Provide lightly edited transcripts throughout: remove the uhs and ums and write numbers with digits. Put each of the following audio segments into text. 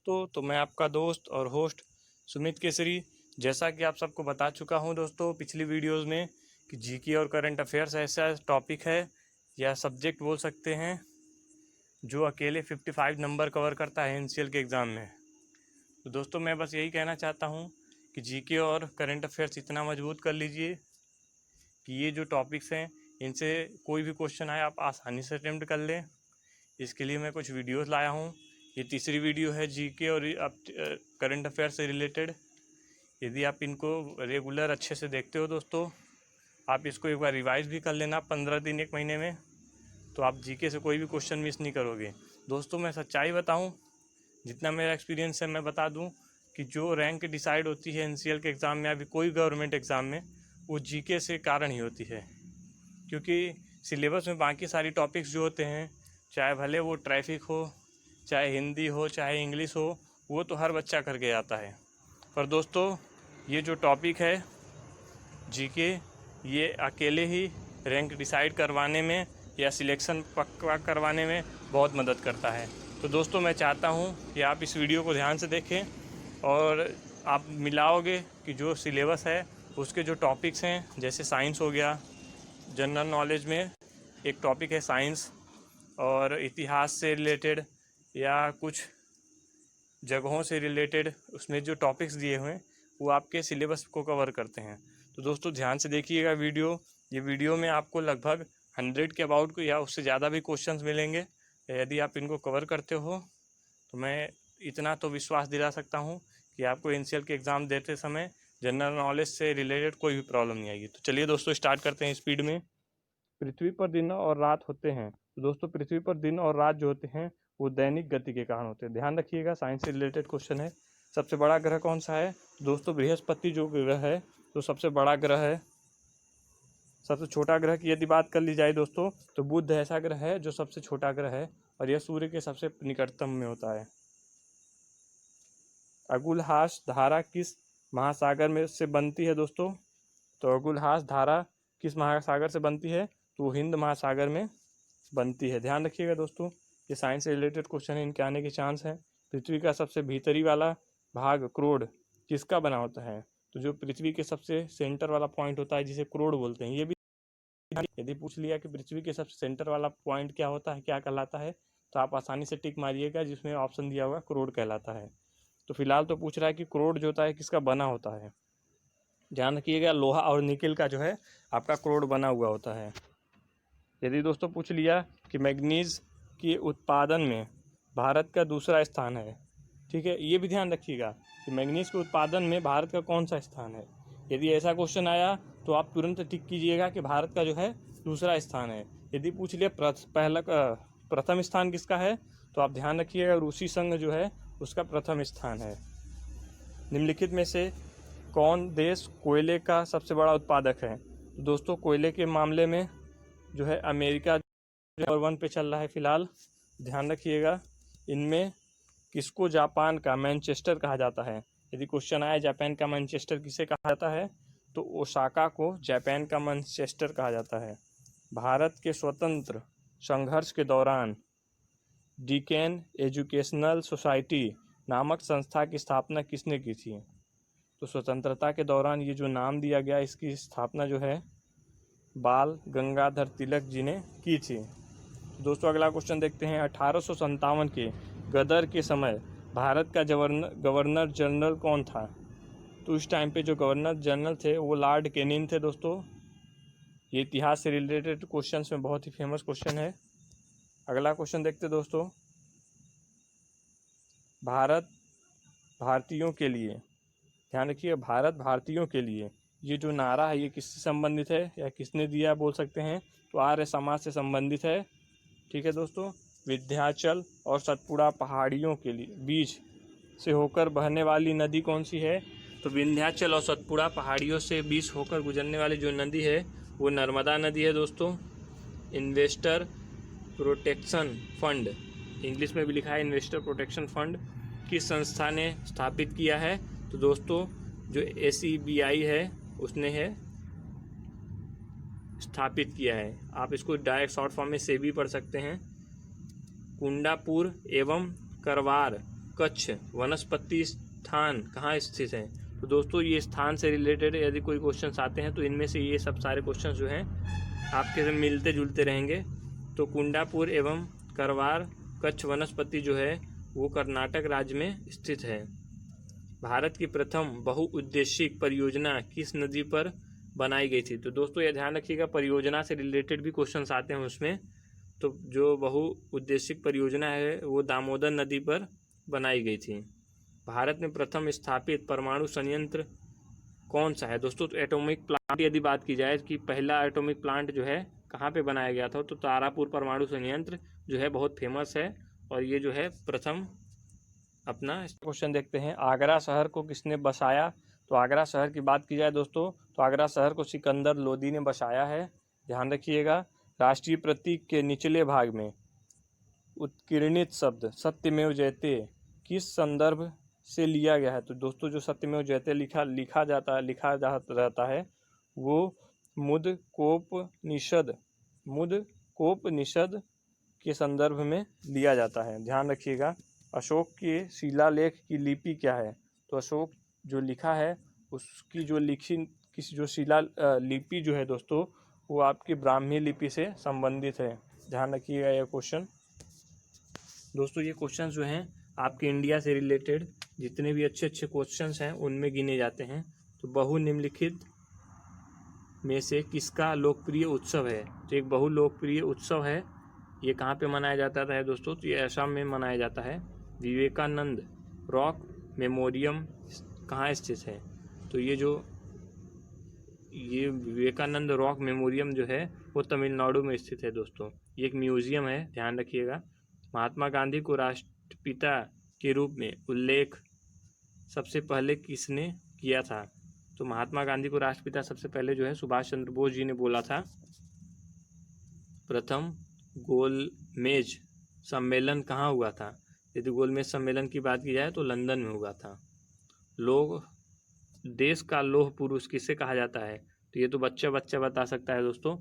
दोस्तों, तो मैं आपका दोस्त और होस्ट सुमित केसरी। जैसा कि आप सबको बता चुका हूं दोस्तों पिछली वीडियोस में कि जीके और करंट अफेयर्स ऐसा टॉपिक है या सब्जेक्ट बोल सकते हैं जो अकेले 55 नंबर कवर करता है एनसीएल के एग्ज़ाम में। तो दोस्तों, मैं बस यही कहना चाहता हूं कि जीके और करंट अफेयर्स इतना मजबूत कर लीजिए कि ये जो टॉपिक्स हैं इनसे कोई भी क्वेश्चन आए आप आसानी से अटेम्प्ट कर लें। इसके लिए मैं कुछ वीडियोस लाया हूँ। ये तीसरी वीडियो है जीके और करंट अफेयर से रिलेटेड। यदि आप इनको रेगुलर अच्छे से देखते हो दोस्तों, आप इसको एक बार रिवाइज भी कर लेना 15 दिन 1 महीने में, तो आप जीके से कोई भी क्वेश्चन मिस नहीं करोगे। दोस्तों, मैं सच्चाई बताऊं, जितना मेरा एक्सपीरियंस है मैं बता दूं कि जो रैंक डिसाइड होती है एनसीएल के एग्ज़ाम में या फिर कोई गवर्नमेंट एग्ज़ाम में, वो जीके से कारण ही होती है। क्योंकि सिलेबस में बाकी सारी टॉपिक्स जो होते हैं, चाहे भले वो ट्रैफिक हो, चाहे हिंदी हो, चाहे इंग्लिश हो, वो तो हर बच्चा करके आता है। पर दोस्तों, ये जो टॉपिक है जीके, ये अकेले ही रैंक डिसाइड करवाने में या सिलेक्शन पक्का करवाने में बहुत मदद करता है। तो दोस्तों, मैं चाहता हूँ कि आप इस वीडियो को ध्यान से देखें और आप मिलाओगे कि जो सिलेबस है उसके जो टॉपिक्स हैं, जैसे साइंस हो गया, जनरल नॉलेज में एक टॉपिक है साइंस, और इतिहास से रिलेटेड या कुछ जगहों से रिलेटेड उसमें जो टॉपिक्स दिए हुए हैं वो आपके सिलेबस को कवर करते हैं। तो दोस्तों, ध्यान से देखिएगा वीडियो। ये वीडियो में आपको लगभग 100 के अबाउट को या उससे ज़्यादा भी क्वेश्चंस मिलेंगे। यदि आप इनको कवर करते हो तो मैं इतना तो विश्वास दिला सकता हूँ कि आपको एनसीएल के एग्ज़ाम देते समय जनरल नॉलेज से रिलेटेड कोई भी प्रॉब्लम नहीं आएगी। तो चलिए दोस्तों, स्टार्ट करते हैं स्पीड में। पृथ्वी पर दिन और रात होते हैं। तो दोस्तों, पृथ्वी पर दिन और रात जो होते हैं वो दैनिक गति के कारण होते हैं। ध्यान रखिएगा, साइंस से रिलेटेड क्वेश्चन है। सबसे बड़ा ग्रह कौन सा है? दोस्तों, बृहस्पति जो ग्रह है तो सबसे बड़ा ग्रह है। सबसे छोटा ग्रह की यदि बात कर ली जाए दोस्तों, तो बुध ऐसा ग्रह है जो सबसे छोटा ग्रह है और यह सूर्य के सबसे निकटतम में होता है। अगुलहास धारा किस महासागर में से बनती है दोस्तों? तो अगुलहास धारा किस महासागर से बनती है? तो वो हिंद महासागर में बनती है। ध्यान रखिएगा दोस्तों, ये साइंस से रिलेटेड क्वेश्चन है, इनके आने के चांस हैं। पृथ्वी का सबसे भीतरी वाला भाग क्रोड किसका बना होता है? तो जो पृथ्वी के सबसे सेंटर वाला पॉइंट होता है जिसे क्रोड बोलते हैं, ये भी यदि पूछ लिया कि पृथ्वी के सबसे सेंटर वाला पॉइंट क्या होता है, क्या कहलाता है, तो आप आसानी से टिक मारिएगा जिसमें ऑप्शन दिया हुआ क्रोड कहलाता है। तो फिलहाल तो पूछ रहा है कि क्रोड जो होता है किसका बना होता है। ध्यान रखिएगा, लोहा और निकेल का जो है आपका क्रोड बना हुआ होता है। यदि दोस्तों पूछ लिया कि मैग्नीज के उत्पादन में भारत का दूसरा स्थान है, ठीक है, ये भी ध्यान रखिएगा कि मैग्नीज के उत्पादन में भारत का कौन सा स्थान है। यदि ऐसा क्वेश्चन आया तो आप तुरंत टिक कीजिएगा कि भारत का जो है दूसरा स्थान है। यदि पूछ लिया प्रथम स्थान किसका है, तो आप ध्यान रखिएगा रूसी संघ जो है उसका प्रथम स्थान है। निम्नलिखित में से कौन देश कोयले का सबसे बड़ा उत्पादक है? तो दोस्तों, कोयले के मामले में जो है अमेरिका नंबर 1 पे चल रहा है फिलहाल। ध्यान रखिएगा, इनमें किसको जापान का मैनचेस्टर कहा जाता है? यदि क्वेश्चन आया जापान का मैनचेस्टर किसे कहा जाता है, तो ओसाका को जापान का मैनचेस्टर कहा जाता है। भारत के स्वतंत्र संघर्ष के दौरान डिकेन एजुकेशनल सोसाइटी नामक संस्था की स्थापना किसने की थी? तो स्वतंत्रता के दौरान ये जो नाम दिया गया, इसकी स्थापना जो है बाल गंगाधर तिलक जी ने की थी। दोस्तों, अगला क्वेश्चन देखते हैं। 1857 के गदर के समय भारत का गवर्नर जनरल कौन था? तो इस टाइम पे जो गवर्नर जनरल थे वो लॉर्ड कैनिंग थे। दोस्तों, ये इतिहास से रिलेटेड क्वेश्चन में बहुत ही फेमस क्वेश्चन है। अगला क्वेश्चन देखते दोस्तों। भारत भारतीयों के लिए, ध्यान रखिए, भारत भारतीयों के लिए ये जो नारा है ये किससे संबंधित है या किसने दिया बोल सकते हैं? तो आर्य समाज से संबंधित है। ठीक है दोस्तों, विंध्याचल और सतपुड़ा पहाड़ियों के लिए बीच से होकर बहने वाली नदी कौन सी है? तो विंध्याचल और सतपुड़ा पहाड़ियों से बीच होकर गुजरने वाली जो नदी है वो नर्मदा नदी है। दोस्तों, इन्वेस्टर प्रोटेक्शन फंड, इंग्लिश में भी लिखा है इन्वेस्टर प्रोटेक्शन फंड, किस संस्था ने स्थापित किया है? तो दोस्तों, जो SEBI है उसने है स्थापित किया है। आप इसको डायरेक्ट शॉर्ट फॉर्म में सेबी पढ़ सकते हैं। कुंडापुर एवं करवार कच्छ वनस्पति स्थान कहाँ स्थित है? तो दोस्तों ये स्थान से रिलेटेड यदि कोई क्वेश्चंस आते हैं तो इनमें से ये सब सारे क्वेश्चंस जो हैं आपके से मिलते जुलते रहेंगे। तो कुंडापुर एवं करवार कच्छ वनस्पति जो है वो कर्नाटक राज्य में स्थित है। भारत की प्रथम बहुउद्देशिक परियोजना किस नदी पर बनाई गई थी? तो दोस्तों ये ध्यान रखिएगा, परियोजना से रिलेटेड भी क्वेश्चंस आते हैं उसमें। तो जो बहुउद्देशिक परियोजना है वो दामोदर नदी पर बनाई गई थी। भारत में प्रथम स्थापित परमाणु संयंत्र कौन सा है? दोस्तों तो एटॉमिक प्लांट यदि बात की जाए कि पहला एटॉमिक प्लांट जो है कहाँ पे बनाया गया था, तो तारापुर परमाणु संयंत्र जो है बहुत फेमस है और ये जो है प्रथम अपना क्वेश्चन देखते हैं। आगरा शहर को किसने बसाया? तो आगरा शहर की बात की जाए दोस्तों तो आगरा शहर को सिकंदर लोदी ने बसाया है, ध्यान रखिएगा। राष्ट्रीय प्रतीक के निचले भाग में उत्कीर्णित शब्द सत्यमेव जयते किस संदर्भ से लिया गया है? तो दोस्तों जो सत्यमेव जयते लिखा रहता है वो मुद्कोपनिषद के संदर्भ में लिया जाता है, ध्यान रखिएगा। अशोक के शिलालेख की लिपि क्या है? तो अशोक जो लिखा है उसकी जो शिला लिपि जो है दोस्तों वो आपकी ब्राह्मी लिपि से संबंधित है, ध्यान रखिएगा यह क्वेश्चन। दोस्तों ये क्वेश्चन जो हैं आपके इंडिया से रिलेटेड जितने भी अच्छे अच्छे क्वेश्चंस हैं उनमें गिने जाते हैं। तो बहु निम्नलिखित में से किसका लोकप्रिय उत्सव है? तो एक बहु लोकप्रिय उत्सव है, ये कहाँ पे मनाया जाता है दोस्तों? तो ये असम में मनाया जाता है। विवेकानंद रॉक मेमोरियम कहाँ स्थित है? तो ये विवेकानंद रॉक मेमोरियम जो है वो तमिलनाडु में स्थित है दोस्तों। ये एक म्यूजियम है, ध्यान रखिएगा। महात्मा गांधी को राष्ट्रपिता के रूप में उल्लेख सबसे पहले किसने किया था? तो महात्मा गांधी को राष्ट्रपिता सबसे पहले जो है सुभाष चंद्र बोस जी ने बोला था। प्रथम गोलमेज सम्मेलन कहाँ हुआ था? यदि गोलमेज सम्मेलन की बात की जाए तो लंदन में हुआ था। देश का लौह पुरुष किसे कहा जाता है? तो ये तो बच्चा बता सकता है दोस्तों।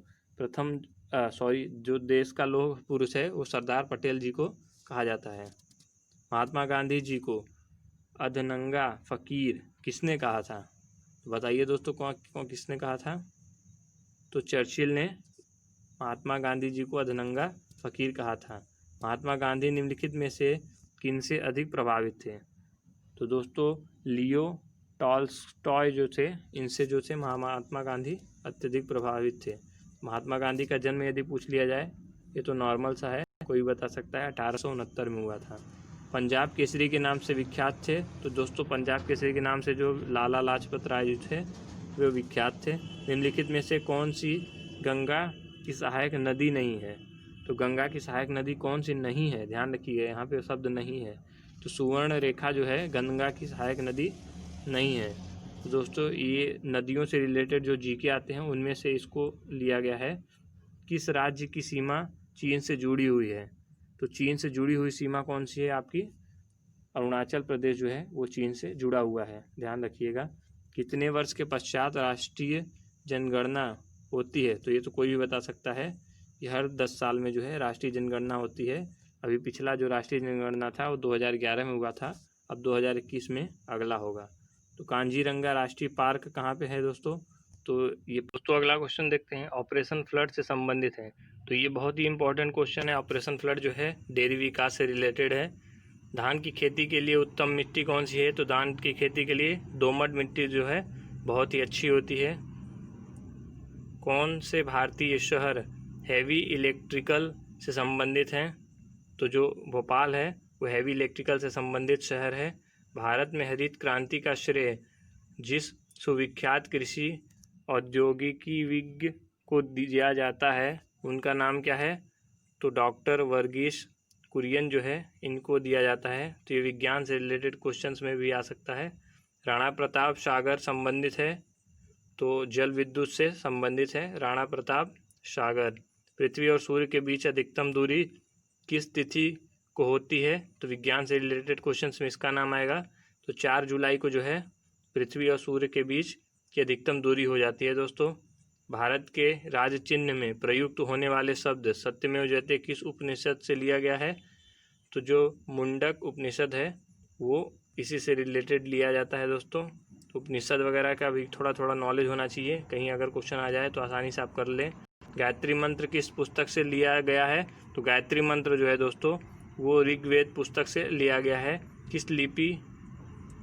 जो देश का लौह पुरुष है वो सरदार पटेल जी को कहा जाता है। महात्मा गांधी जी को अधनंगा फकीर किसने कहा था? तो बताइए दोस्तों कौन किसने कहा था? तो चर्चिल ने महात्मा गांधी जी को अधनंगा फकीर कहा था। महात्मा गांधी निम्नलिखित में से किनसे अधिक प्रभावित थे? तो दोस्तों लियो टॉल्स्टॉय जो थे इनसे जो थे महात्मा गांधी अत्यधिक प्रभावित थे। महात्मा गांधी का जन्म यदि पूछ लिया जाए ये तो नॉर्मल सा है, कोई बता सकता है, 1869 में हुआ था। पंजाब केसरी के नाम से विख्यात थे। तो दोस्तों पंजाब केसरी के नाम से जो लाला लाजपत राय जो थे वे विख्यात थे। निम्नलिखित में से कौन सी गंगा की सहायक नदी नहीं है? तो गंगा की सहायक नदी कौन सी नहीं है? ध्यान रखिए यहाँ पे शब्द नहीं है। तो सुवर्ण रेखा जो है गंगा की सहायक नदी नहीं है। तो दोस्तों ये नदियों से रिलेटेड जो जीके आते हैं उनमें से इसको लिया गया है। किस राज्य की सीमा चीन से जुड़ी हुई है? तो चीन से जुड़ी हुई सीमा कौन सी है आपकी? अरुणाचल प्रदेश जो है वो चीन से जुड़ा हुआ है, ध्यान रखिएगा। कितने वर्ष के पश्चात राष्ट्रीय जनगणना होती है? तो ये तो कोई भी बता सकता है कि हर 10 साल में जो है राष्ट्रीय जनगणना होती है। अभी पिछला जो राष्ट्रीय जनगणना था वो 2011 में हुआ था, अब 2021 में अगला होगा। तो कांजीरंगा राष्ट्रीय पार्क कहाँ पे है दोस्तों? तो ये दोस्तों अगला क्वेश्चन देखते हैं, ऑपरेशन फ्लड से संबंधित है। तो ये बहुत ही इंपॉर्टेंट क्वेश्चन है। ऑपरेशन फ्लड जो है डेयरी विकास से रिलेटेड है। धान की खेती के लिए उत्तम मिट्टी कौन सी है? तो धान की खेती के लिए दोमट मिट्टी जो है बहुत ही अच्छी होती है। कौन से भारतीय शहर हैवी इलेक्ट्रिकल से संबंधित हैं? तो जो भोपाल है वो हैवी इलेक्ट्रिकल से संबंधित शहर है। भारत में हरित क्रांति का श्रेय जिस सुविख्यात कृषि औद्योगिकीविज्ञ को दिया जाता है उनका नाम क्या है? तो डॉक्टर वर्गीस कुरियन जो है इनको दिया जाता है। तो ये विज्ञान से रिलेटेड क्वेश्चंस में भी आ सकता है। राणा प्रताप सागर संबंधित है, तो जल विद्युत से संबंधित है राणा प्रताप सागर। पृथ्वी और सूर्य के बीच अधिकतम दूरी किस तिथि को होती है? तो विज्ञान से रिलेटेड क्वेश्चंस में इसका नाम आएगा। तो 4 जुलाई को जो है पृथ्वी और सूर्य के बीच की अधिकतम दूरी हो जाती है दोस्तों। भारत के राज्य चिन्ह में प्रयुक्त होने वाले शब्द सत्यमेव जयते किस उपनिषद से लिया गया है? तो जो मुंडक उपनिषद है वो इसी से रिलेटेड लिया जाता है दोस्तों। तो उपनिषद वगैरह का भी थोड़ा थोड़ा नॉलेज होना चाहिए, कहीं अगर क्वेश्चन आ जाए तो आसानी से आप कर लें। गायत्री मंत्र किस पुस्तक से लिया गया है? तो गायत्री मंत्र जो है दोस्तों वो ऋग्वेद पुस्तक से लिया गया है। किस लिपि,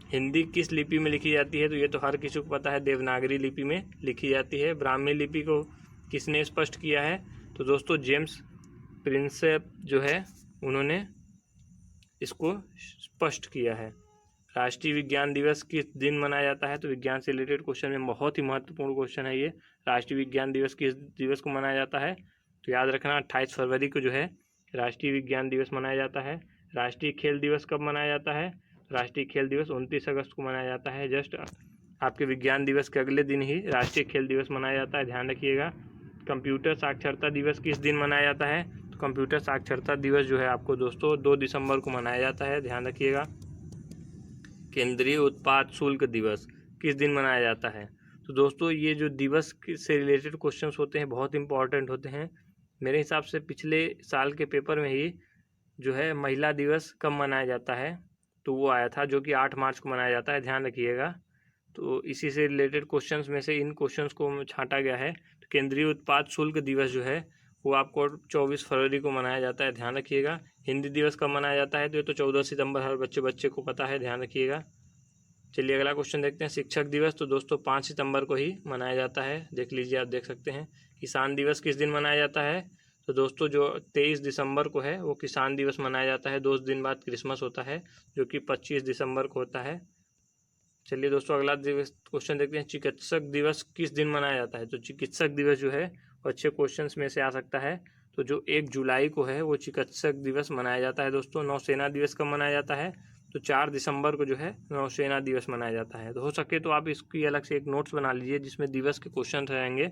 हिंदी किस लिपि में लिखी जाती है? तो ये तो हर किसी को पता है, देवनागरी लिपि में लिखी जाती है। ब्राह्मी लिपि को किसने स्पष्ट किया है? तो दोस्तों जेम्स प्रिंसेप जो है उन्होंने इसको स्पष्ट किया है। राष्ट्रीय विज्ञान दिवस किस दिन मनाया जाता है? तो विज्ञान से रिलेटेड क्वेश्चन में बहुत ही महत्वपूर्ण क्वेश्चन है ये। राष्ट्रीय विज्ञान दिवस किस दिवस को मनाया जाता है? तो याद रखना 28 फरवरी को जो है राष्ट्रीय विज्ञान दिवस मनाया जाता है। राष्ट्रीय खेल दिवस कब मनाया जाता है? राष्ट्रीय खेल दिवस 29 अगस्त को मनाया जाता है। जस्ट आपके विज्ञान दिवस के अगले दिन ही राष्ट्रीय खेल दिवस मनाया जाता है, ध्यान रखिएगा। कंप्यूटर साक्षरता दिवस किस दिन मनाया जाता है? तो कंप्यूटर साक्षरता दिवस जो है आपको दोस्तों 2 दिसंबर को मनाया जाता है, ध्यान रखिएगा। केंद्रीय उत्पाद शुल्क दिवस किस दिन मनाया जाता है? तो दोस्तों ये जो दिवस से रिलेटेड क्वेश्चंस होते हैं बहुत इंपॉर्टेंट होते हैं। मेरे हिसाब से पिछले साल के पेपर में ही जो है महिला दिवस कब मनाया जाता है तो वो आया था, जो कि 8 मार्च को मनाया जाता है, ध्यान रखिएगा। तो इसी से रिलेटेड क्वेश्चंस में से इन क्वेश्चंस को छांटा गया है। तो केंद्रीय उत्पाद शुल्क दिवस जो है वो आपको 24 फरवरी को मनाया जाता है, ध्यान रखिएगा। हिंदी दिवस कब मनाया जाता है? तो ये तो 14 सितंबर हर बच्चे को पता है, ध्यान रखिएगा। चलिए अगला क्वेश्चन देखते हैं। शिक्षक दिवस तो दोस्तों 5 सितंबर को ही मनाया जाता है, देख लीजिए, आप देख सकते हैं। किसान दिवस किस दिन मनाया जाता है? तो दोस्तों जो 23 दिसंबर को है वो किसान दिवस मनाया जाता है। 2 दिन बाद क्रिसमस होता है जो कि 25 दिसंबर को होता है। चलिए दोस्तों अगला दिवस क्वेश्चन देखते हैं। चिकित्सक दिवस किस दिन मनाया जाता है? तो चिकित्सक दिवस जो है अच्छे क्वेश्चंस में से आ सकता है। तो जो 1 जुलाई को है वो चिकित्सक दिवस मनाया जाता है दोस्तों। नौसेना दिवस कब मनाया जाता है? तो 4 दिसंबर को जो है नौसेना दिवस मनाया जाता है। तो हो सके तो आप इसकी अलग से एक नोट्स बना लीजिए जिसमें दिवस के क्वेश्चन रहेंगे,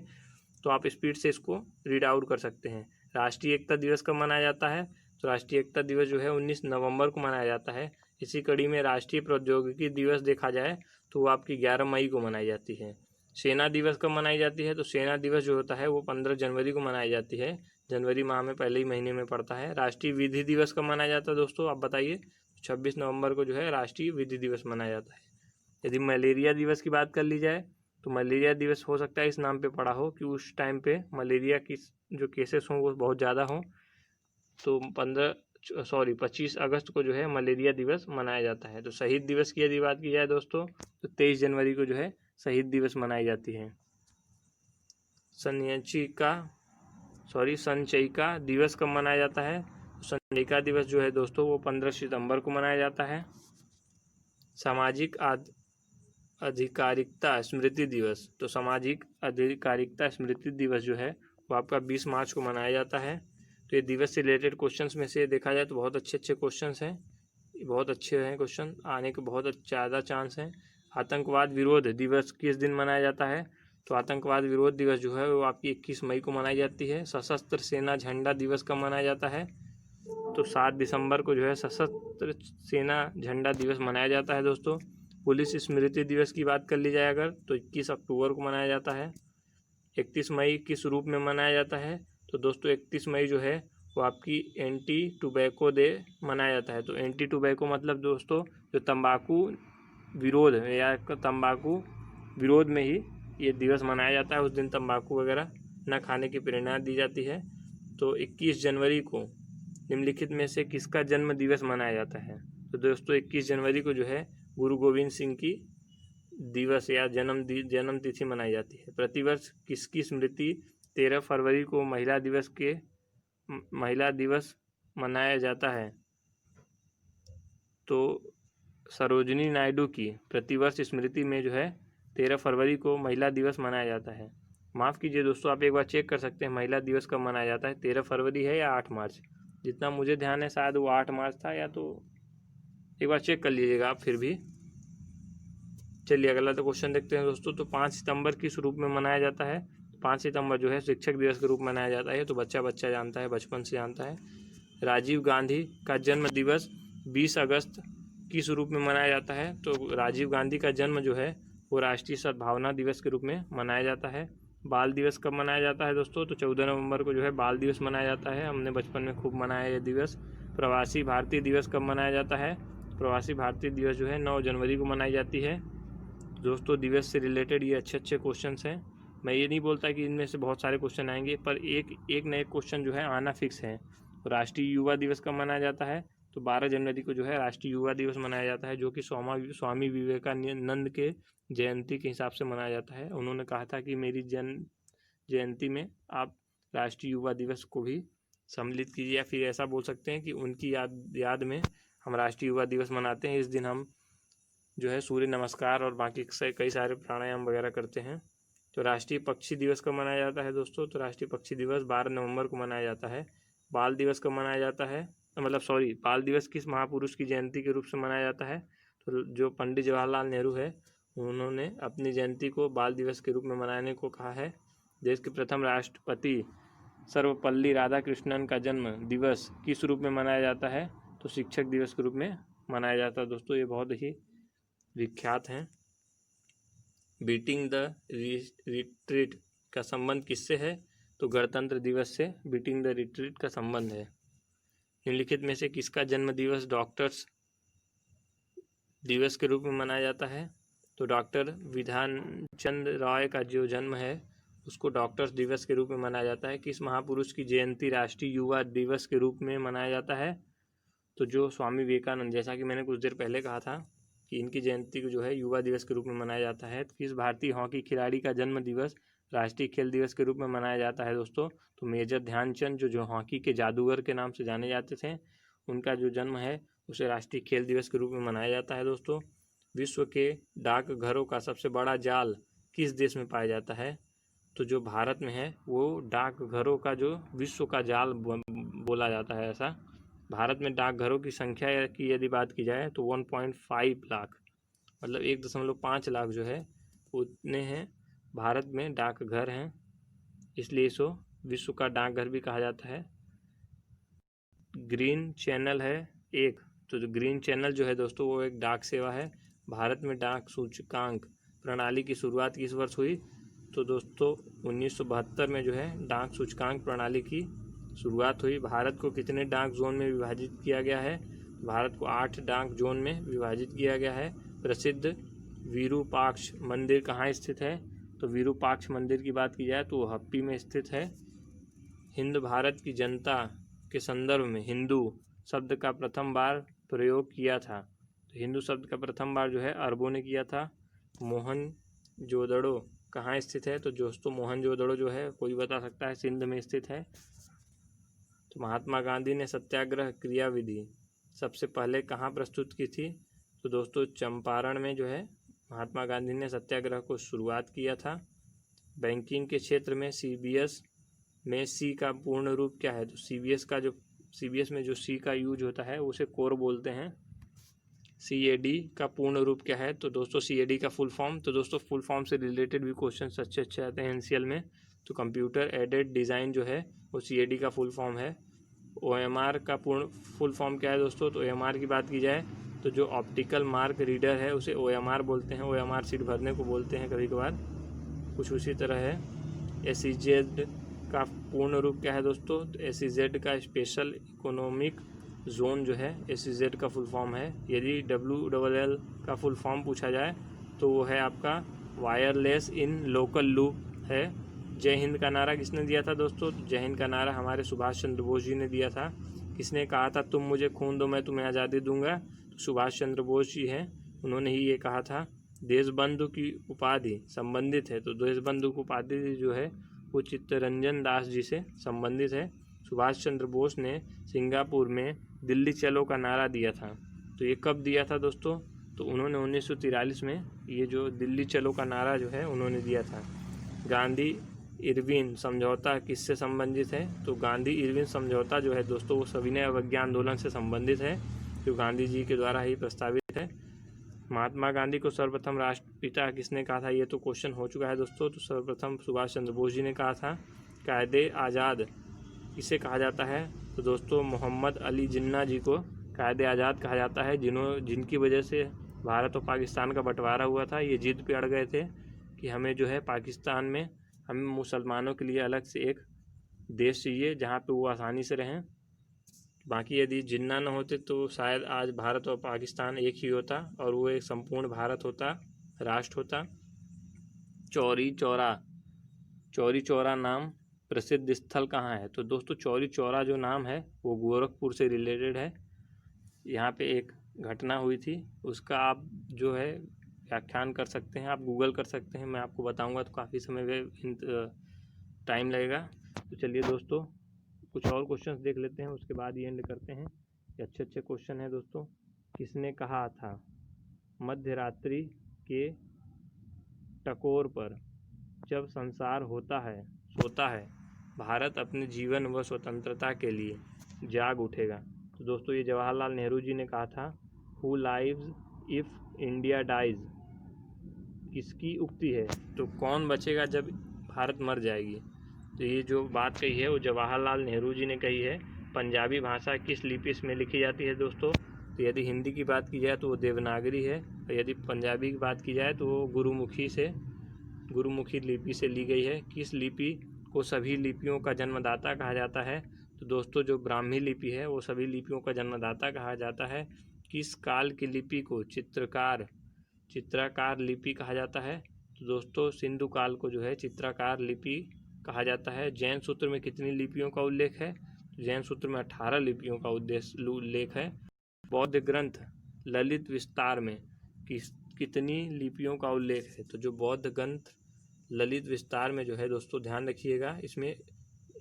तो आप स्पीड से इसको रीड आउट कर सकते हैं। राष्ट्रीय एकता दिवस कब मनाया जाता है? तो राष्ट्रीय एकता दिवस जो है 19 नवंबर को मनाया जाता है। इसी कड़ी में राष्ट्रीय प्रौद्योगिकी दिवस देखा जाए तो वो आपकी 11 मई को मनाई जाती है। सेना दिवस कब मनाई जाती है? तो सेना दिवस जो होता है वो 15 जनवरी को मनाई जाती है, जनवरी माह में पहले ही महीने में पड़ता है। राष्ट्रीय विधि दिवस कब मनाया जाता है दोस्तों, आप बताइए? 26 नवंबर को जो है राष्ट्रीय विधि दिवस मनाया जाता है। यदि मलेरिया दिवस की बात कर ली जाए तो मलेरिया दिवस हो सकता है इस नाम पे पड़ा हो कि उस टाइम पे मलेरिया की जो केसेस हों वो बहुत ज़्यादा हों, तो 25 अगस्त को जो है मलेरिया दिवस मनाया जाता है। तो शहीद दिवस की यदि बात की जाए दोस्तों तो 23 जनवरी को जो है शहीद दिवस मनाई जाती है। संचयिका दिवस कब मनाया जाता है? संचयिका दिवस जो है दोस्तों वो 15 सितंबर को मनाया जाता है। सामाजिक अधिकारिकता स्मृति दिवस, तो सामाजिक अधिकारिकता स्मृति दिवस जो है वो आपका 20 मार्च को मनाया जाता है। तो ये दिवस से रिलेटेड क्वेश्चंस में से देखा जाए तो बहुत अच्छे क्वेश्चंस हैं, बहुत अच्छे हैं क्वेश्चन, आने के बहुत ज़्यादा चांस हैं। आतंकवाद विरोध दिवस किस दिन मनाया जाता है? तो आतंकवाद विरोध दिवस जो है वो आपकी 21 मई को मनाई जाती है। सशस्त्र सेना झंडा दिवस कब मनाया जाता है? तो 7 दिसंबर को जो है सशस्त्र सेना झंडा दिवस मनाया जाता है दोस्तों। पुलिस स्मृति दिवस की बात कर ली जाए अगर तो 21 अक्टूबर को मनाया जाता है। 31 मई किस रूप में मनाया जाता है? तो दोस्तों 31 मई जो है वो आपकी एंटी टोबैको डे मनाया जाता है। तो एंटी टोबैको मतलब दोस्तों जो तंबाकू विरोध या तंबाकू विरोध में ही ये दिवस मनाया जाता है। उस दिन तंबाकू वगैरह न खाने की प्रेरणा दी जाती है। तो 21 जनवरी को निम्नलिखित में से किसका जन्म दिवस मनाया जाता है? तो दोस्तों 21 जनवरी को जो है गुरु गोविंद सिंह की दिवस या जन्म तिथि मनाई जाती है। प्रतिवर्ष किसकी स्मृति 13 फरवरी को महिला दिवस मनाया जाता है? तो सरोजिनी नायडू की प्रतिवर्ष स्मृति में जो है 13 फरवरी को महिला दिवस मनाया जाता है। माफ़ कीजिए दोस्तों, आप एक बार चेक कर सकते हैं महिला दिवस कब मनाया जाता है, 13 फरवरी है या 8 मार्च। जितना मुझे ध्यान है शायद वो 8 मार्च था, या तो एक बार चेक कर लीजिएगा आप फिर भी। चलिए अगला तो क्वेश्चन देखते हैं दोस्तों। तो 5 सितंबर किस रूप में मनाया जाता है? 5 सितंबर जो है शिक्षक दिवस के रूप में मनाया जाता है। तो बच्चा जानता है, बचपन से जानता है। राजीव गांधी का जन्म दिवस 20 अगस्त किस रूप में मनाया जाता है? तो राजीव गांधी का जन्म जो है वो राष्ट्रीय सद्भावना दिवस के रूप में मनाया जाता है। बाल दिवस कब मनाया जाता है दोस्तों? तो 14 नवंबर को जो है बाल दिवस मनाया जाता है। हमने बचपन में खूब मनाया यह दिवस। प्रवासी भारतीय दिवस कब मनाया जाता है? प्रवासी भारतीय दिवस जो है 9 जनवरी को मनाई जाती है। दोस्तों दिवस से रिलेटेड ये अच्छे अच्छे क्वेश्चंस हैं। मैं ये नहीं बोलता कि इनमें से बहुत सारे क्वेश्चन आएंगे, पर एक न एक क्वेश्चन जो है आना फिक्स है। तो राष्ट्रीय युवा दिवस कब मनाया जाता है? तो 12 जनवरी को जो है राष्ट्रीय युवा दिवस मनाया जाता है, जो कि स्वामी विवेकानंद के जयंती के हिसाब से मनाया जाता है। उन्होंने कहा था कि मेरी जयंती में आप राष्ट्रीय युवा दिवस को भी सम्मिलित कीजिए, या फिर ऐसा बोल सकते हैं कि उनकी याद में हम राष्ट्रीय युवा दिवस मनाते हैं। इस दिन हम जो है सूर्य नमस्कार और बाकी कई सारे प्राणायाम वगैरह करते हैं। तो राष्ट्रीय पक्षी दिवस कब मनाया जाता है दोस्तों? तो राष्ट्रीय पक्षी दिवस 12 नवंबर को मनाया जाता है। बाल दिवस कब मनाया जाता है? बाल दिवस किस महापुरुष की जयंती के रूप से मनाया जाता है? तो जो पंडित जवाहरलाल नेहरू है, उन्होंने अपनी जयंती को बाल दिवस के रूप में मनाने को कहा है। देश के प्रथम राष्ट्रपति सर्वपल्ली राधाकृष्णन का जन्म दिवस किस रूप में मनाया जाता है? तो शिक्षक दिवस के रूप में मनाया जाता है। दोस्तों ये बहुत ही विख्यात हैं। बीटिंग द रिट्रीट का संबंध किससे है? तो गणतंत्र दिवस से बीटिंग द रिट्रीट का संबंध है। निम्नलिखित में से किसका जन्म दिवस डॉक्टर्स दिवस के रूप में मनाया जाता है? तो डॉक्टर विधान चंद रॉय का जो जन्म है उसको डॉक्टर्स दिवस के रूप में मनाया जाता है। किस महापुरुष की जयंती राष्ट्रीय युवा दिवस के रूप में मनाया जाता है? तो जो स्वामी विवेकानंद, जैसा कि मैंने कुछ देर पहले कहा था कि इनकी जयंती को जो है युवा दिवस के रूप में मनाया जाता है। किस भारतीय हॉकी खिलाड़ी का जन्म दिवस राष्ट्रीय खेल दिवस के रूप में मनाया जाता है दोस्तों? तो मेजर ध्यानचंद जो हॉकी के जादूगर के नाम से जाने जाते थे, उनका जो जन्म है उसे राष्ट्रीय खेल दिवस के रूप में मनाया जाता है दोस्तों। विश्व के डाकघरों का सबसे बड़ा जाल किस देश में पाया जाता है? तो जो भारत में है वो डाकघरों का जो विश्व का जाल बोला जाता है। ऐसा भारत में डाकघरों की संख्या की यदि बात की जाए तो 1.5 लाख, मतलब 1.5 लाख जो है उतने हैं भारत में डाकघर हैं, इसलिए इसको विश्व का डाकघर भी कहा जाता है। ग्रीन चैनल है एक, तो जो ग्रीन चैनल जो है दोस्तों वो एक डाक सेवा है। भारत में डाक सूचकांक प्रणाली की शुरुआत किस वर्ष हुई? तो दोस्तों 1972 में जो है डाक सूचकांक प्रणाली की शुरुआत हुई। भारत को कितने डाक जोन में विभाजित किया गया है? भारत को 8 डाक जोन में विभाजित किया गया है। प्रसिद्ध विरूपाक्ष मंदिर कहाँ स्थित है? तो विरूपाक्ष मंदिर की बात की जाए तो हप्पी में स्थित है। हिंद भारत की जनता के संदर्भ में हिंदू शब्द का प्रथम बार प्रयोग किया था। तो हिंदू शब्द का प्रथम बार जो है अरबों ने किया था। मोहनजोदड़ो कहाँ स्थित है? तो दोस्तों मोहनजोदड़ो जो है कोई बता सकता है, सिंध में स्थित है। तो महात्मा गांधी ने सत्याग्रह क्रियाविधि सबसे पहले कहाँ प्रस्तुत की थी? तो दोस्तों चंपारण में जो है महात्मा गांधी ने सत्याग्रह को शुरुआत किया था। बैंकिंग के क्षेत्र में सीबीएस में सी का पूर्ण रूप क्या है? तो सीबीएस में जो सी का यूज होता है उसे कोर बोलते हैं। सीएडी का पूर्ण रूप क्या है? तो दोस्तों सीएडी का फुल फॉर्म, तो दोस्तों फुल फॉर्म से रिलेटेड भी क्वेश्चन अच्छे आते हैं एनसीएल में। तो कंप्यूटर एडेड डिज़ाइन जो है वो सीएडी का फुल फॉर्म है। ओएमआर का पूर्ण फुल फॉर्म क्या है दोस्तों? तो ओएमआर की बात की जाए तो जो ऑप्टिकल मार्क रीडर है उसे ओएमआर बोलते हैं। ओएमआर सीट भरने को बोलते हैं कभी कभार, कुछ उसी तरह है। एसईजेड का पूर्ण रूप क्या है दोस्तों? तो एसईजेड का स्पेशल इकोनॉमिक जोन जो है एसईजेड का फुल फॉर्म है। यदि डब्ल्यूएल का फुल फॉर्म पूछा जाए तो वो है आपका वायरलेस इन लोकल लूप है। जय हिंद का नारा किसने दिया था दोस्तों? जय हिंद का नारा हमारे सुभाष चंद्र बोस जी ने दिया था। किसने कहा था तुम मुझे खून दो मैं तुम्हें आज़ादी दूंगा? तो सुभाष चंद्र बोस जी हैं, उन्होंने ही ये कहा था। देशबंधु की उपाधि संबंधित है, तो देशबंधु की उपाधि जो है वो चित्तरंजन दास जी से संबंधित है। सुभाष चंद्र बोस ने सिंगापुर में दिल्ली चलो का नारा दिया था। तो ये कब दिया था दोस्तों? तो उन्होंने 1943 में ये जो दिल्ली चलो का नारा जो है उन्होंने दिया था। गांधी इरविन समझौता किससे संबंधित है? तो गांधी इरविन समझौता जो है दोस्तों वो सविनय अवज्ञा आंदोलन से संबंधित है, जो गांधी जी के द्वारा ही प्रस्तावित है। महात्मा गांधी को सर्वप्रथम राष्ट्रपिता किसने कहा था? ये तो क्वेश्चन हो चुका है दोस्तों। तो सर्वप्रथम सुभाष चंद्र बोस जी ने कहा था। कायदे आज़ाद किसे कहा जाता है? तो दोस्तों मोहम्मद अली जिन्ना जी को कायदे आज़ाद कहा जाता है, जिनकी वजह से भारत और पाकिस्तान का बंटवारा हुआ था। ये जिद पे अड़ गए थे कि हमें जो है पाकिस्तान में हमें मुसलमानों के लिए अलग से एक देश चाहिए जहाँ पे वो आसानी से रहें। बाकी यदि जिन्ना न होते तो शायद आज भारत और पाकिस्तान एक ही होता और वो एक संपूर्ण भारत होता, राष्ट्र होता। चौरी चौरा नाम प्रसिद्ध स्थल कहाँ है? तो दोस्तों चौरी चौरा जो नाम है वो गोरखपुर से रिलेटेड है। यहाँ पे एक घटना हुई थी, उसका आप जो है व्याख्यान कर सकते हैं, आप गूगल कर सकते हैं। मैं आपको बताऊंगा तो काफ़ी समय में टाइम लगेगा। तो चलिए दोस्तों कुछ और क्वेश्चंस देख लेते हैं, उसके बाद ये एंड करते हैं। ये अच्छे अच्छे क्वेश्चन हैं दोस्तों। किसने कहा था मध्य रात्रि के टकोर पर जब संसार सोता है भारत अपने जीवन व स्वतंत्रता के लिए जाग उठेगा? तो दोस्तों ये जवाहरलाल नेहरू जी ने कहा था। Who lives if India dies किसकी उक्ति है? तो कौन बचेगा जब भारत मर जाएगी? तो ये जो बात कही है वो जवाहरलाल नेहरू जी ने कही है। पंजाबी भाषा किस लिपि में लिखी जाती है दोस्तों? तो यदि हिंदी की बात की जाए तो वो देवनागरी है, और यदि पंजाबी की बात की जाए तो वो गुरुमुखी लिपि से ली गई है। किस लिपि को सभी लिपियों का जन्मदाता कहा जाता है? तो दोस्तों जो ब्राह्मी लिपि है वो सभी लिपियों का जन्मदाता कहा जाता है। किस काल की लिपि को चित्राकार लिपि कहा जाता है? तो दोस्तों सिंधु काल को जो है चित्राकार लिपि कहा जाता है। जैन सूत्र में कितनी लिपियों का उल्लेख है? जैन सूत्र में 18 लिपियों का उल्लेख है। बौद्ध ग्रंथ ललित विस्तार में कितनी लिपियों का उल्लेख है? तो जो बौद्ध ग्रंथ ललित विस्तार में जो है दोस्तों ध्यान रखिएगा, इसमें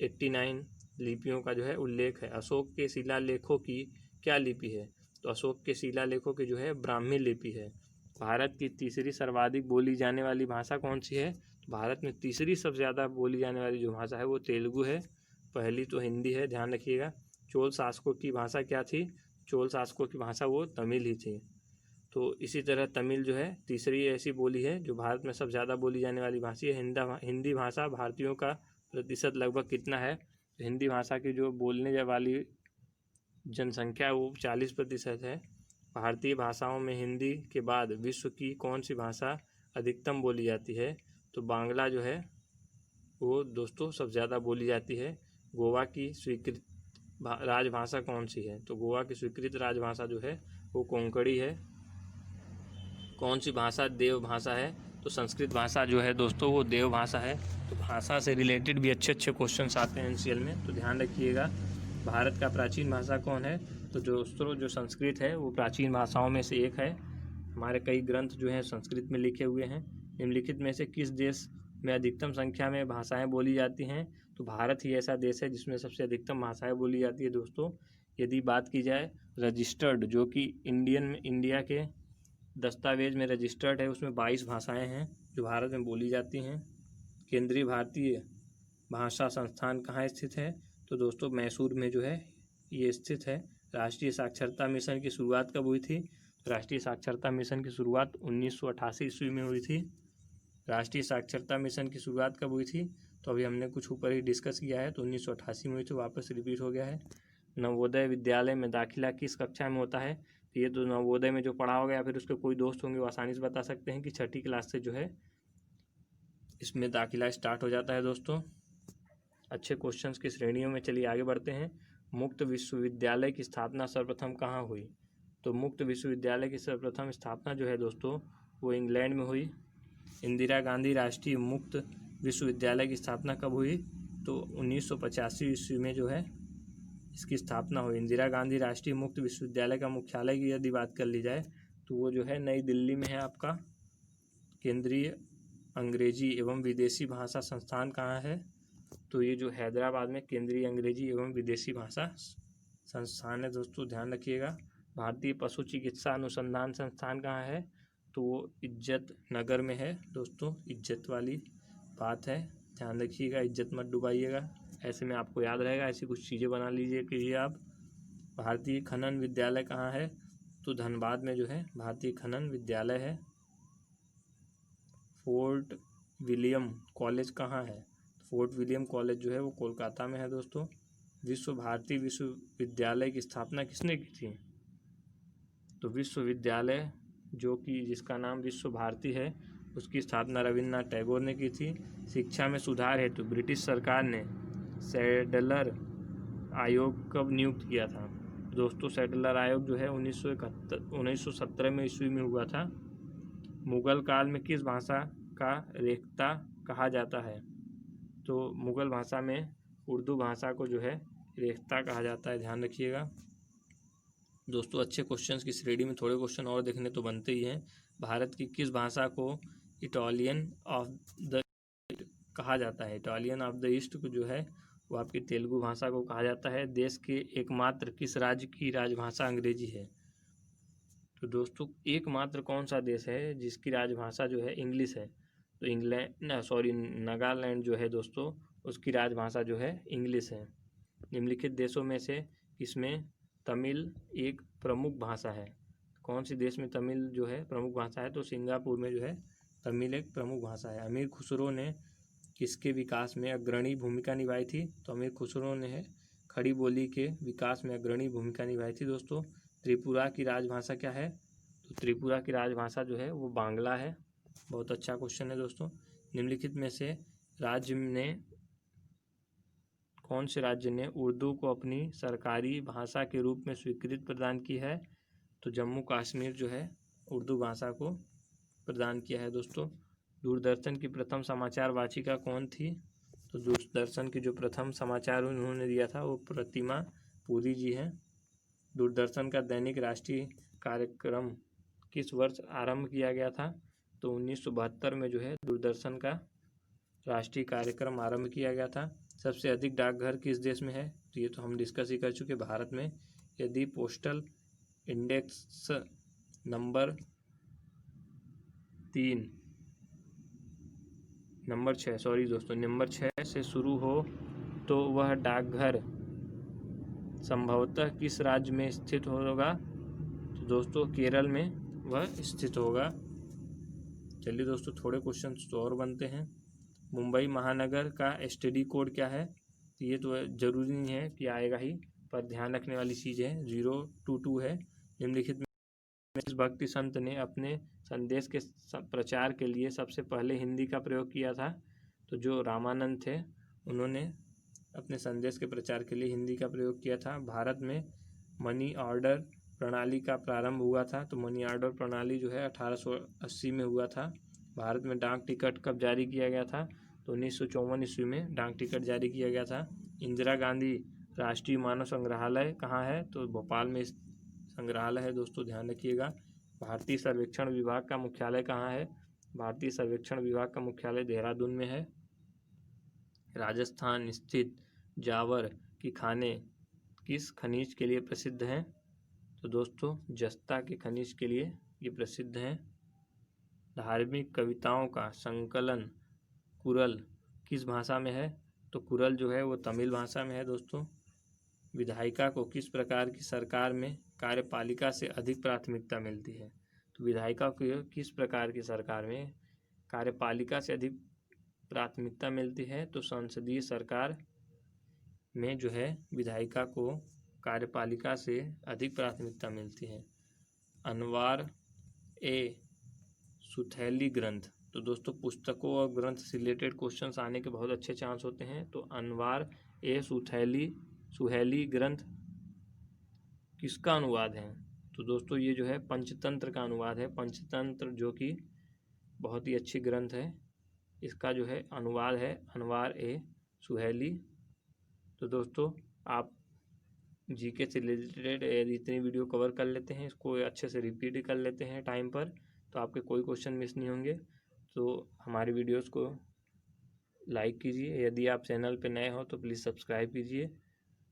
89 लिपियों का जो है उल्लेख है। अशोक के शिलालेखों की क्या लिपि है? तो अशोक के शिलालेखों की जो है ब्राह्मी लिपि है। भारत की तीसरी सर्वाधिक बोली जाने वाली भाषा कौन सी है? तो भारत में तीसरी सबसे ज़्यादा बोली जाने वाली जो भाषा है वो तेलुगु है। पहली तो हिंदी है, ध्यान रखिएगा। चोल शासकों की भाषा क्या थी? चोल शासकों की भाषा वो तमिल ही थी। तो इसी तरह तमिल जो है तीसरी ऐसी बोली है जो भारत में सबसे ज़्यादा बोली जाने वाली भाषा है। हिंदी भाषा भारतीयों का प्रतिशत लगभग कितना है? तो हिंदी भाषा की जो बोलने वाली जनसंख्या वो 40% है। भारतीय भाषाओं में हिंदी के बाद विश्व की कौन सी भाषा अधिकतम बोली जाती है? तो बांग्ला जो है वो दोस्तों सबसे ज़्यादा बोली जाती है। गोवा की स्वीकृत राजभाषा कौन सी है? तो गोवा की स्वीकृत राजभाषा जो है वो कोंकणी है। कौन सी भाषा देव भाषा है? तो संस्कृत भाषा जो है दोस्तों वो देव भाषा है। तो भाषा से रिलेटेड भी अच्छे अच्छे क्वेश्चंस आते हैं एनसीएल में, तो ध्यान रखिएगा। भारत का प्राचीन भाषा कौन है? तो दोस्तों जो संस्कृत है वो प्राचीन भाषाओं में से एक है। हमारे कई ग्रंथ जो हैं संस्कृत में लिखे हुए हैं। निम्नलिखित में से किस देश में अधिकतम संख्या में भाषाएं बोली जाती हैं? तो भारत ही ऐसा देश है जिसमें सबसे अधिकतम भाषाएं बोली जाती है दोस्तों। यदि बात की जाए रजिस्टर्ड, जो कि इंडिया के दस्तावेज में रजिस्टर्ड है, उसमें 22 भाषाएं हैं जो भारत में बोली जाती हैं। केंद्रीय भारतीय भाषा संस्थान कहाँ स्थित है? तो दोस्तों मैसूर में जो है ये स्थित है। राष्ट्रीय साक्षरता मिशन की शुरुआत कब हुई थी? राष्ट्रीय साक्षरता मिशन की शुरुआत 1988 ईस्वी में हुई थी। राष्ट्रीय साक्षरता मिशन की शुरुआत कब हुई थी? तो अभी हमने कुछ ऊपर ही डिस्कस किया है, तो 1988 में हुई थी, वापस रिपीट हो गया है। नवोदय विद्यालय में दाखिला किस कक्षा में होता है? तो ये तो नवोदय में जो पढ़ा होगा या फिर उसके कोई दोस्त होंगे वो आसानी से बता सकते हैं कि 6ठी क्लास से जो है इसमें दाखिला स्टार्ट हो जाता है दोस्तों। अच्छे क्वेश्चंस की श्रेणियों में चलिए आगे बढ़ते हैं। मुक्त विश्वविद्यालय की स्थापना सर्वप्रथम कहाँ हुई? तो मुक्त विश्वविद्यालय की सर्वप्रथम स्थापना जो है दोस्तों वो इंग्लैंड में हुई। इंदिरा गांधी राष्ट्रीय मुक्त विश्वविद्यालय की स्थापना कब हुई? तो 1985 ईस्वी में जो है इसकी स्थापना हुई। इंदिरा गांधी राष्ट्रीय मुक्त विश्वविद्यालय का मुख्यालय की यदि बात कर ली जाए तो वो जो है नई दिल्ली में है। आपका केंद्रीय अंग्रेजी एवं विदेशी भाषा संस्थान कहाँ है? तो ये जो हैदराबाद में केंद्रीय अंग्रेजी एवं विदेशी भाषा संस्थान है दोस्तों, ध्यान रखिएगा। भारतीय पशु चिकित्सा अनुसंधान संस्थान कहाँ है? तो वो इज्जत नगर में है दोस्तों, इज्जत वाली बात है, ध्यान रखिएगा, इज्जत मत डुबाइएगा। ऐसे में आपको याद रहेगा, ऐसी कुछ चीज़ें बना लीजिए कि आप। भारतीय खनन विद्यालय कहाँ है? तो धनबाद में जो है भारतीय खनन विद्यालय है। फोर्ट विलियम कॉलेज कहाँ है? फोर्ट विलियम कॉलेज जो है वो कोलकाता में है दोस्तों। विश्व भारती विश्वविद्यालय की स्थापना किसने की थी? तो विश्वविद्यालय जो कि जिसका नाम विश्व भारती है उसकी स्थापना रविन्द्रनाथ टैगोर ने की थी। शिक्षा में सुधार हेतु ब्रिटिश सरकार ने सैडलर आयोग कब नियुक्त किया था? दोस्तों सेटलर आयोग जो है 1917 में ईस्वी में हुआ था। मुगल काल में किस भाषा का रेख्ता कहा जाता है? तो मुगल भाषा में उर्दू भाषा को जो है रेख्ता कहा जाता है, ध्यान रखिएगा। दोस्तों अच्छे क्वेश्चंस की श्रेणी में थोड़े क्वेश्चन और देखने तो बनते ही हैं। भारत की किस भाषा को इटालियन ऑफ द कहा जाता है? इटालियन ऑफ द ईस्ट को जो है वो आपकी तेलुगु भाषा को कहा जाता है। देश के एकमात्र किस राज्य की राजभाषा अंग्रेजी है? तो दोस्तों एकमात्र कौन सा देश है जिसकी राजभाषा जो है इंग्लिश है? तो नागालैंड जो है दोस्तों उसकी राजभाषा जो है इंग्लिश है। निम्नलिखित देशों में से किसमें तमिल एक प्रमुख भाषा है? कौन सी देश में तमिल जो है प्रमुख भाषा है? तो सिंगापुर में जो है तमिल एक प्रमुख भाषा है। अमीर खुसरो ने किसके विकास में अग्रणी भूमिका निभाई थी? तो अमीर खुसरो ने खड़ी बोली के विकास में अग्रणी भूमिका निभाई थी। दोस्तों त्रिपुरा की राजभाषा क्या है? तो त्रिपुरा की राजभाषा जो है वो बांग्ला है। बहुत अच्छा क्वेश्चन है दोस्तों। निम्नलिखित में से कौन से राज्य ने उर्दू को अपनी सरकारी भाषा के रूप में स्वीकृति प्रदान की है? तो जम्मू कश्मीर जो है उर्दू भाषा को प्रदान किया है। दोस्तों दूरदर्शन की प्रथम समाचार वाचिका कौन थी? तो दूरदर्शन की जो प्रथम समाचार उन्होंने दिया था वो प्रतिमा पुरी जी हैं। दूरदर्शन का दैनिक राष्ट्रीय कार्यक्रम किस वर्ष आरंभ किया गया था? तो 1972 में जो है दूरदर्शन का राष्ट्रीय कार्यक्रम आरंभ किया गया था। सबसे अधिक डाकघर किस देश में है? तो ये तो हम डिस्कस ही कर चुके भारत में। यदि पोस्टल इंडेक्स नंबर 6 से शुरू हो तो वह डाकघर संभवतः किस राज्य में स्थित होगा? तो दोस्तों केरल में वह स्थित होगा। चलिए दोस्तों थोड़े क्वेश्चन तो और बनते हैं। मुंबई महानगर का एसटीडी कोड क्या है? तो ये तो जरूरी नहीं है कि आएगा ही, पर ध्यान रखने वाली चीज़ है 022 है। निम्नलिखित में किस भक्ति संत ने अपने संदेश के प्रचार के लिए सबसे पहले हिंदी का प्रयोग किया था? तो जो रामानंद थे उन्होंने अपने संदेश के प्रचार के लिए हिंदी का प्रयोग किया था। भारत में मनी ऑर्डर प्रणाली का प्रारंभ हुआ था? तो मनी ऑर्डर प्रणाली जो है 1880 में हुआ था। भारत में डाक टिकट कब जारी किया गया था? तो 1954 ईस्वी में डाक टिकट जारी किया गया था। इंदिरा गांधी राष्ट्रीय मानव संग्रहालय कहाँ है? तो भोपाल में संग्रहालय है। दोस्तों ध्यान रखिएगा। भारतीय सर्वेक्षण विभाग का मुख्यालय कहाँ है? भारतीय सर्वेक्षण विभाग का मुख्यालय देहरादून में है। राजस्थान स्थित जावर की खाने किस खनिज के लिए प्रसिद्ध हैं? तो दोस्तों जस्ता के खनिज के लिए ये प्रसिद्ध हैं। धार्मिक कविताओं का संकलन कुरल किस भाषा में है? तो कुरल जो है वो तमिल भाषा में है। दोस्तों विधायिका को किस प्रकार की सरकार में कार्यपालिका से अधिक प्राथमिकता मिलती है? तो विधायिका को किस प्रकार की सरकार में कार्यपालिका से अधिक प्राथमिकता मिलती है? तो संसदीय सरकार में जो है विधायिका को कार्यपालिका से अधिक प्राथमिकता मिलती है। अनवार ए सुथैली ग्रंथ, तो दोस्तों पुस्तकों और ग्रंथ से रिलेटेड क्वेश्चंस आने के बहुत अच्छे चांस होते हैं। तो अनवार ए सुहैली ग्रंथ किसका अनुवाद है? तो दोस्तों ये जो है पंचतंत्र का अनुवाद है। पंचतंत्र जो कि बहुत ही अच्छी ग्रंथ है, इसका जो है अनुवाद है अनवार ए सुहैली। तो दोस्तों आप जीके से रिलेटेड यदि इतनी वीडियो कवर कर लेते हैं, इसको अच्छे से रिपीट कर लेते हैं टाइम पर, तो आपके कोई क्वेश्चन मिस नहीं होंगे। तो हमारी वीडियोस को लाइक कीजिए। यदि आप चैनल पे नए हो तो प्लीज़ सब्सक्राइब कीजिए।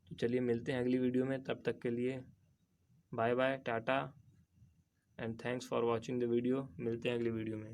तो चलिए मिलते हैं अगली वीडियो में, तब तक के लिए bye bye, tata and thanks for watching the video. मिलते हैं अगली वीडियो में।